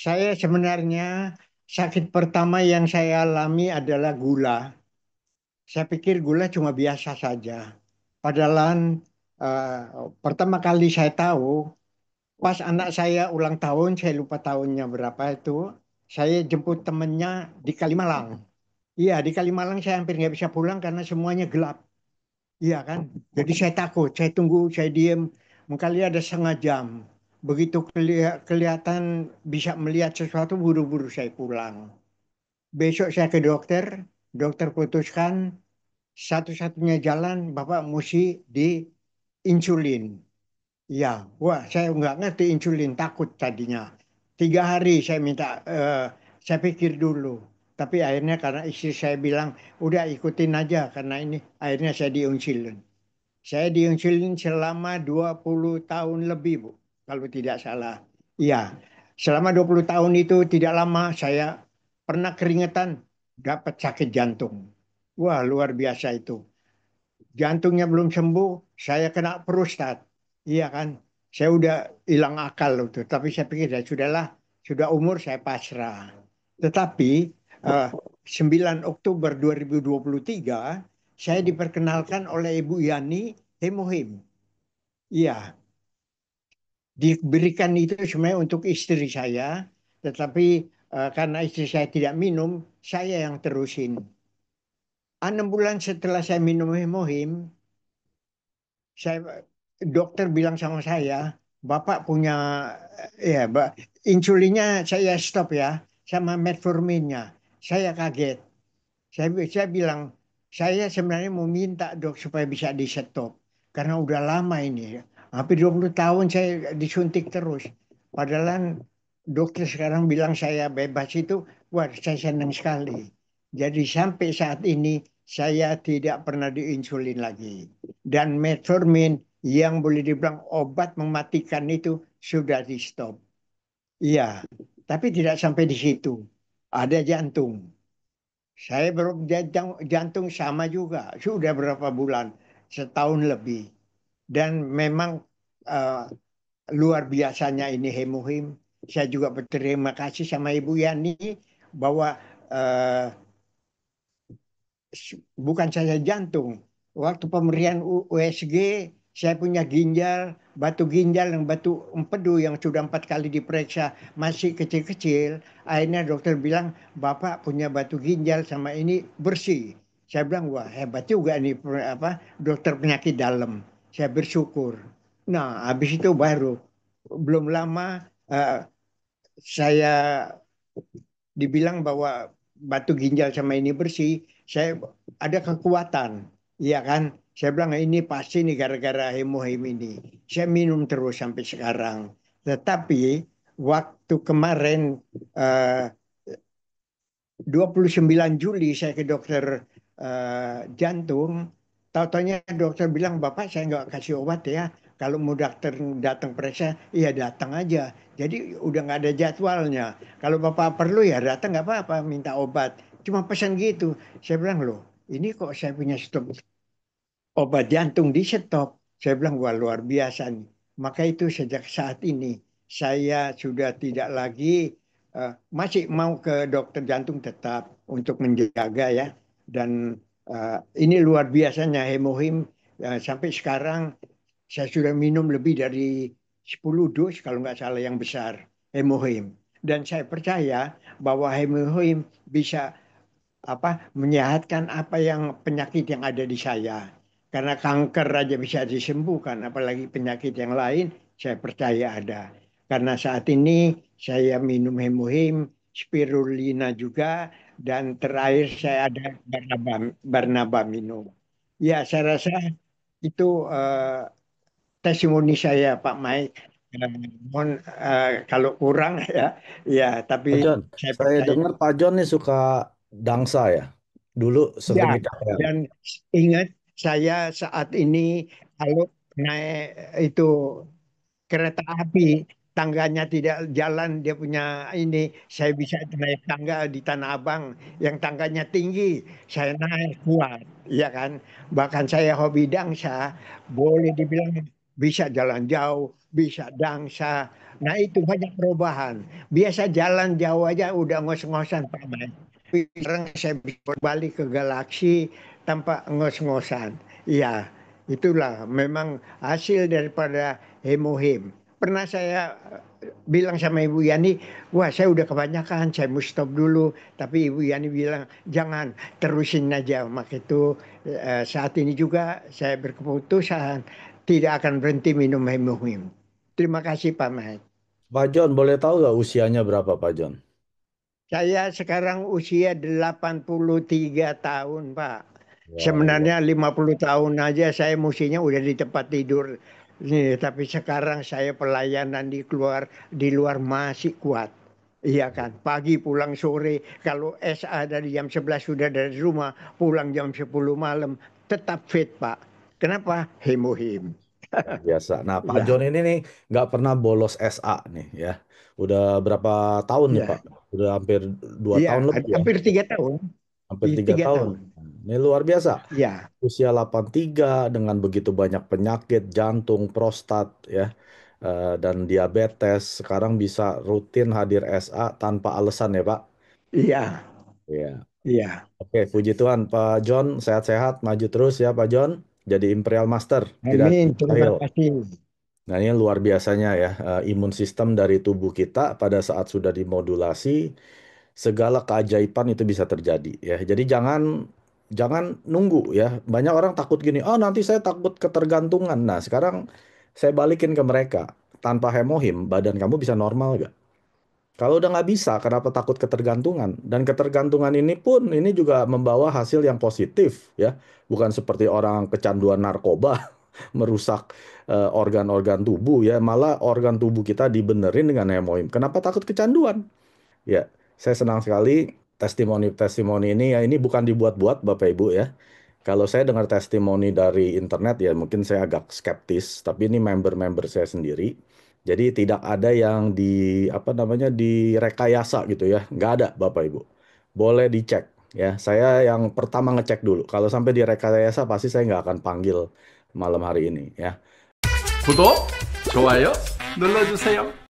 Saya sebenarnya sakit pertama yang saya alami adalah gula. Saya pikir gula cuma biasa saja. Padahal eh, pertama kali saya tahu pas anak saya ulang tahun, saya lupa tahunnya berapa itu. Saya jemput temennya di Kalimalang. Iya, di Kalimalang saya hampir nggak bisa pulang karena semuanya gelap. Iya kan? Jadi saya takut, saya tunggu, saya diem. Mungkin ada setengah jam. Begitu kelihatan bisa melihat sesuatu, buru-buru saya pulang. Besok saya ke dokter, dokter putuskan satu-satunya jalan Bapak mesti diinsulin. Ya, wah saya nggak ngerti insulin, takut tadinya. 3 hari saya minta, saya pikir dulu. Tapi akhirnya karena istri saya bilang, udah ikutin aja karena ini, akhirnya saya diinsulin. Saya diinsulin selama 20 tahun lebih, Bu, kalau tidak salah. Iya, selama 20 tahun itu tidak lama saya pernah keringetan dapat sakit jantung. Wah, luar biasa itu. Jantungnya belum sembuh, saya kena prostat. Iya kan? Saya udah hilang akal itu. Tapi saya pikir ya sudahlah, sudah umur saya pasrah. Tetapi eh, 9 Oktober 2023 saya diperkenalkan oleh Ibu Yani hemohim. Iya, diberikan itu sebenarnya untuk istri saya, tetapi karena istri saya tidak minum, saya yang terusin. 6 bulan setelah saya minum hemohim, saya dokter bilang sama saya, Bapak punya insulinnya saya stop ya, sama metforminnya. Saya kaget. Saya bilang, saya sebenarnya mau minta dok supaya bisa di stop. Karena udah lama ini. Hampir 20 tahun saya disuntik terus. Padahal dokter sekarang bilang saya bebas itu. Wah, saya senang sekali. Jadi sampai saat ini saya tidak pernah diinsulin lagi. Dan metformin yang boleh dibilang obat mematikan itu sudah di stop. Iya, tapi tidak sampai di situ. Ada jantung. Saya baru jantung sama juga, sudah berapa bulan, setahun lebih. Dan memang eh, luar biasanya ini hemohim. Saya juga berterima kasih sama Ibu Yani bahwa eh, bukan saja jantung. Waktu pemberian USG, saya punya ginjal, batu ginjal yang batu empedu yang sudah 4 kali diperiksa masih kecil-kecil. Akhirnya dokter bilang, Bapak punya batu ginjal sama ini bersih. Saya bilang, wah hebat juga nih apa dokter penyakit dalam. Saya bersyukur. Nah, habis itu baru belum lama saya dibilang bahwa batu ginjal sama ini bersih, saya ada kekuatan, iya kan? Saya bilang ini pasti nih gara-gara hemohim ini. Saya minum terus sampai sekarang. Tetapi waktu kemarin eh, 29 Juli saya ke dokter jantung, tahu-taunya dokter bilang, Bapak saya nggak kasih obat ya. Kalau mau dokter datang periksa, iya datang aja. Jadi udah nggak ada jadwalnya. Kalau Bapak perlu ya datang nggak apa-apa, minta obat. Cuma pesan gitu. Saya bilang, loh ini kok saya punya stok obat jantung di stop. Saya bilang, wah luar biasa nih. Maka itu sejak saat ini saya sudah tidak lagi masih mau ke dokter jantung tetap untuk menjaga ya. Dan ini luar biasanya hemohim sampai sekarang saya sudah minum lebih dari 10 dus kalau nggak salah yang besar hemohim. Dan saya percaya bahwa hemohim bisa menyehatkan apa yang penyakit yang ada di saya. Karena kanker aja bisa disembuhkan, apalagi penyakit yang lain, saya percaya ada. Karena saat ini saya minum hemohim, spirulina juga, dan terakhir saya ada Barnaba minum. Ya, saya rasa itu testimoni saya, Pak Mike. Mohon kalau kurang ya, ya, tapi Pak John, saya saya percaya. dengar Pak John nih suka dangsa ya. Dulu sering Ya, di KL. dan ingat saya saat ini kalau naik itu kereta api, tangganya tidak jalan, dia punya ini, saya bisa naik tangga di Tanah Abang yang tangganya tinggi, saya naik kuat, ya kan? Bahkan saya hobi dangsa, boleh dibilang bisa jalan jauh, bisa dangsa. Nah itu banyak perubahan. Biasa jalan jauh aja udah ngos-ngosan Pak Mai. Sekarang saya bisa berbalik ke galaksi tanpa ngos-ngosan. Iya, itulah memang hasil daripada hemohim. Pernah saya bilang sama Ibu Yani, wah saya udah kebanyakan, saya mau stop dulu. Tapi Ibu Yani bilang, jangan, terusin aja. Maka itu saat ini juga saya berkeputusan tidak akan berhenti minum hemohim. Terima kasih Pak Mahet. Pak John, boleh tahu nggak usianya berapa Pak John? Saya sekarang usia 83 tahun, Pak. Wah, Sebenarnya 50 tahun aja saya mestinya udah di tempat tidur. Nih, tapi sekarang saya pelayanan di luar masih kuat. Iya kan, pagi pulang sore, kalau SA dari jam 11 sudah dari rumah, pulang jam 10 malam, tetap fit, Pak. Kenapa? Hemohim. luar biasa. Nah, Pak Iya, John ini nih nggak pernah bolos SA nih ya. Udah berapa tahun nih iya, Pak? Udah hampir 2 tahun iya, lebih ya. hampir 3 tahun. Hampir Iya, 3 tahun. 3 tahun. Ini luar biasa. Iya, Usia 83 dengan begitu banyak penyakit jantung, prostat ya, dan diabetes. Sekarang bisa rutin hadir SA tanpa alasan ya Pak. iya, Iya. iya. Oke, puji Tuhan Pak John sehat-sehat, maju terus ya Pak John. Jadi Imperial Master, tidak ada Amin. yang Terima mustahil. kasih. Nah, ini luar biasanya ya, imun sistem dari tubuh kita pada saat sudah dimodulasi, segala keajaiban itu bisa terjadi ya. Jadi jangan jangan nunggu ya. Banyak orang takut gini, oh nanti saya takut ketergantungan. Nah, sekarang saya balikin ke mereka. Tanpa hemohim, badan kamu bisa normal gak? Kalau udah nggak bisa, kenapa takut ketergantungan? Dan ketergantungan ini pun ini juga membawa hasil yang positif ya, bukan seperti orang kecanduan narkoba merusak organ-organ tubuh ya, malah organ tubuh kita dibenerin dengan hemoin. Kenapa takut kecanduan? Ya, saya senang sekali testimoni-testimoni ini ya, ini bukan dibuat-buat Bapak Ibu ya. Kalau saya dengar testimoni dari internet ya mungkin saya agak skeptis, tapi ini member-member saya sendiri. Jadi tidak ada yang di apa namanya direkayasa gitu ya, nggak ada Bapak Ibu. Boleh dicek ya. Saya yang pertama ngecek dulu. Kalau sampai direkayasa pasti saya nggak akan panggil malam hari ini ya. 구독, 좋아요 눌러주세요.